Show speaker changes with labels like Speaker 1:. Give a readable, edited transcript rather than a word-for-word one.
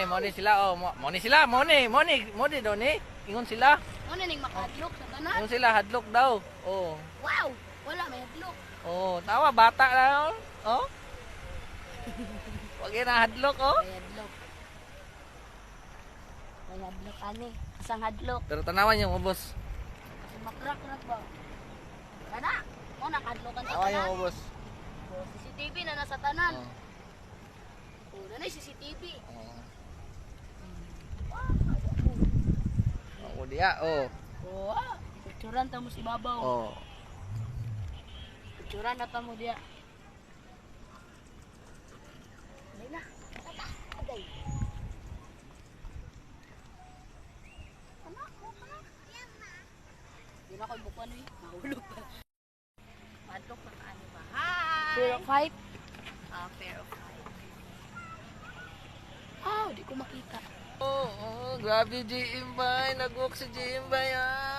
Speaker 1: Mone sila oh. Mone sila, mone daw ni. Ingon sila.
Speaker 2: Ano ning makadlok sa tanan?
Speaker 1: Ingon sila hadlok daw. Oh.
Speaker 2: Wow, wala may hadlok.
Speaker 1: Oh, tawa bata lang. Oh. Wag na hadlok oh.
Speaker 2: May hadlok. May hadlok ani. Asang hadlok.
Speaker 1: Pero tanawan niyo ubos.
Speaker 2: Makrak-rak ba? Kana, mo nakadlokan sa
Speaker 1: Tanawan niyo
Speaker 2: tanan.
Speaker 1: ubos.
Speaker 2: Oh, CCTV na nasa tanan.
Speaker 1: Oh.
Speaker 2: Oh, na CCTV.
Speaker 1: Oh. Oh, dia oh.
Speaker 2: Oh, picturean ta mo si Babaw.
Speaker 1: Oh.
Speaker 2: Picturean na ta mo dia. Dai na. Agay. Di na ko bukan ni. Mahulog pa. Padlok na kaano ba? Hi. Fear of height. Fear of height. Oh, di ko makita.
Speaker 1: Oh, grabe GM bay. Nag-walk si GM bay ah.